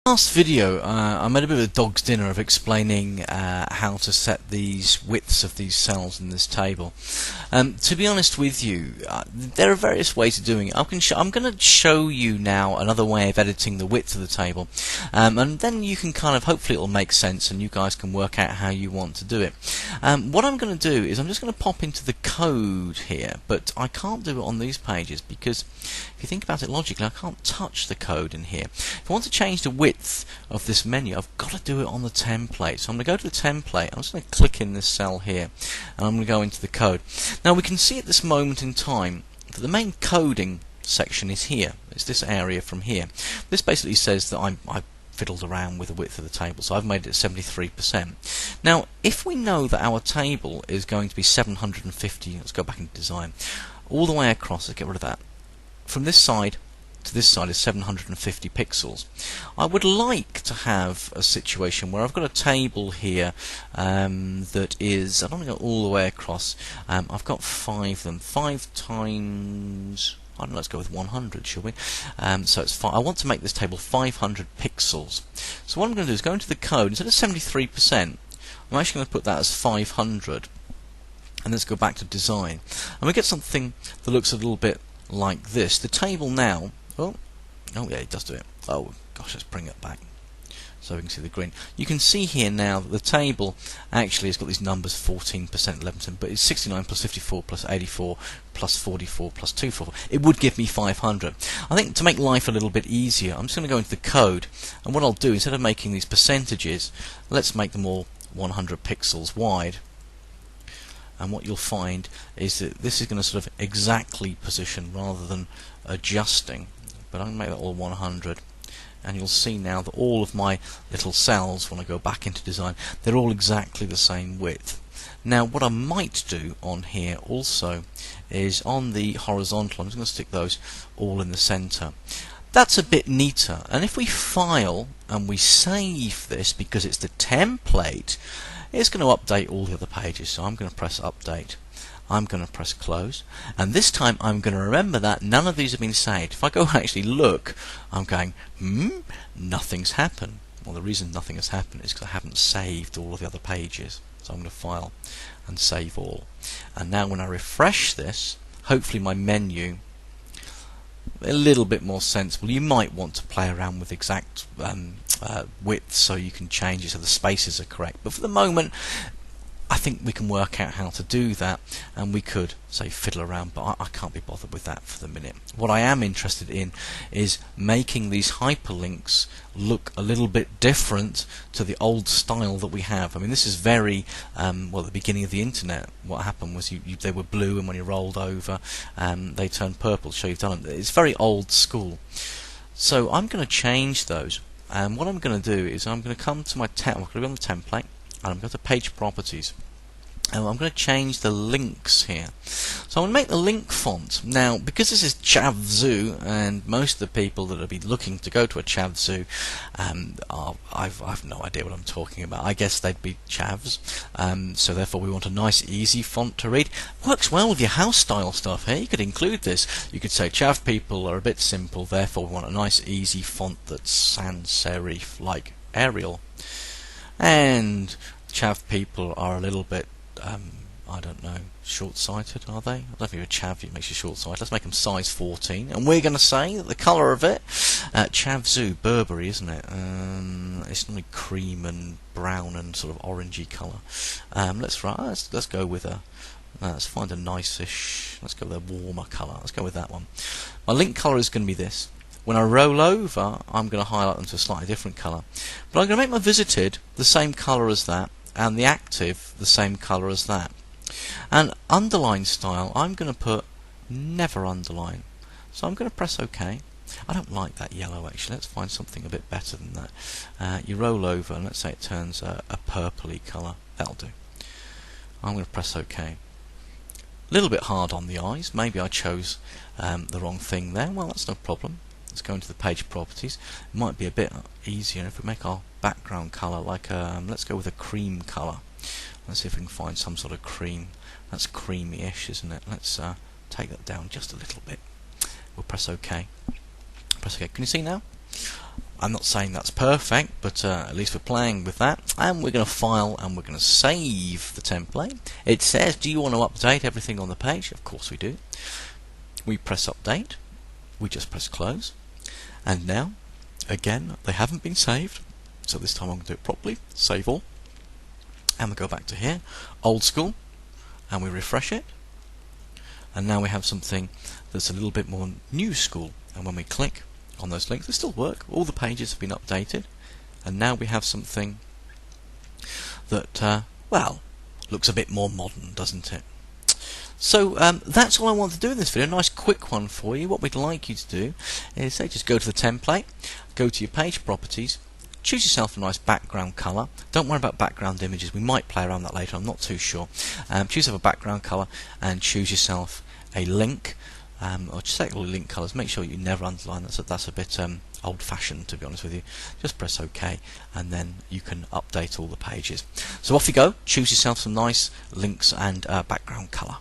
Last video I made a bit of a dog's dinner of explaining how to set these widths of these cells in this table. To be honest with you, there are various ways of doing it. I'm going to show you now another way of editing the width of the table, and then you can hopefully it'll make sense and you guys can work out how you want to do it. What I'm going to do is I'm just going to pop into the code here, but I can't do it on these pages because if you think about it logically, I can't touch the code in here. If I want to change the width of this menu, I've got to do it on the template. So I'm going to go to the template, I'm just going to click in this cell here, and I'm going to go into the code. Now we can see at this moment in time that the main coding section is here. It's this area from here. This basically says that I fiddled around with the width of the table, so I've made it 73%. Now if we know that our table is going to be 750, let's go back into design, all the way across, let's get rid of that. From this side to this side is 750 pixels. I would like to have a situation where I've got a table here that is, I don't want to go all the way across, I've got 5 of them, 5 times, I don't know, let's go with 100, shall we? So it's I want to make this table 500 pixels. So what I'm going to do is go into the code, instead of 73%, I'm actually going to put that as 500, and let's go back to design, and we get something that looks a little bit like this. The table now, oh yeah, it does do it. Oh gosh, let's bring it back so we can see the green. You can see here now that the table actually has got these numbers 14%, 11%, but it's 69 plus 54 plus 84 plus 44 plus 244. It would give me 500. I think to make life a little bit easier, I'm just going to go into the code, and what I'll do, instead of making these percentages, let's make them all 100 pixels wide. And what you'll find is that this is going to sort of exactly position rather than adjusting. But I'm going to make that all 100, and you'll see now that all of my little cells, when I go back into design, they're all exactly the same width. Now what I might do on here also is on the horizontal, I'm just going to stick those all in the center. That's a bit neater, and if we file and we save this, because it's the template, it's going to update all the other pages. So I'm going to press update, I'm going to press close, and this time I'm going to remember that none of these have been saved. If I go and actually look, I'm going, nothing's happened. Well, the reason nothing has happened is because I haven't saved all of the other pages. So I'm going to file and save all, and now when I refresh this, hopefully my menu a little bit more sensible. You might want to play around with exact width so you can change it so the spaces are correct, but for the moment I think we can work out how to do that, and we could say fiddle around, but I can't be bothered with that for the minute. What I am interested in is making these hyperlinks look a little bit different to the old style that we have. I mean, this is very well, at the beginning of the internet, what happened was they were blue, and when you rolled over they turned purple, so you've done it. It's very old school. So I'm going to change those, and what I'm going to do is I'm going to come to my I'm going to be on the template, and I'm going to page properties, and I'm going to change the links here. So I'm going to make the link font. Now, because this is Chavzu, and most of the people that will be looking to go to a Chavzu I've no idea what I'm talking about. I guess they'd be Chavs, so therefore we want a nice easy font to read. Works well with your house style stuff here. You could include this. You could say Chav people are a bit simple, therefore we want a nice easy font that's sans serif like Arial. And Chav people are a little bit, I don't know, short-sighted, are they? I don't know if you're a Chav, it makes you short-sighted. Let's make them size 14, and we're going to say that the colour of it, Chavzu, Burberry, isn't it? It's normally cream and brown and sort of orangey colour. Let's go with a. Let's find a nice-ish. Let's go with a warmer colour. Let's go with that one. My link colour is going to be this. When I roll over, I'm going to highlight them to a slightly different colour. But I'm going to make my visited the same colour as that, and the active the same colour as that. And underline style, I'm going to put never underline. So I'm going to press OK. I don't like that yellow actually. Let's find something a bit better than that. You roll over, and let's say it turns a purpley colour. That'll do. I'm going to press OK. A little bit hard on the eyes. Maybe I chose the wrong thing there. Well, that's no problem. Let's go into the page properties. It might be a bit easier if we make our background colour like let's go with a cream colour. Let's see if we can find some sort of cream. That's creamy-ish, isn't it? Let's take that down just a little bit. We'll press OK. Press OK. Can you see now? I'm not saying that's perfect, but at least we're playing with that. And we're going to file and we're going to save the template. It says, do you want to update everything on the page? Of course we do. We press update. We just press close. And now, again, they haven't been saved. So this time I'm going to do it properly. Save all. And we go back to here, old school, and we refresh it. And now we have something that's a little bit more new school. And when we click on those links, they still work. All the pages have been updated, and now we have something that, well, looks a bit more modern, doesn't it? So that's all I want to do in this video. A nice quick one for you. What we'd like you to do is say just go to the template, go to your page properties, choose yourself a nice background colour. Don't worry about background images. We might play around that later. I'm not too sure. Choose yourself a background colour and choose yourself a link. Or just select all the link colours. Make sure you never underline. That's a bit old-fashioned, to be honest with you. Just press OK, and then you can update all the pages. So off you go. Choose yourself some nice links and background colour.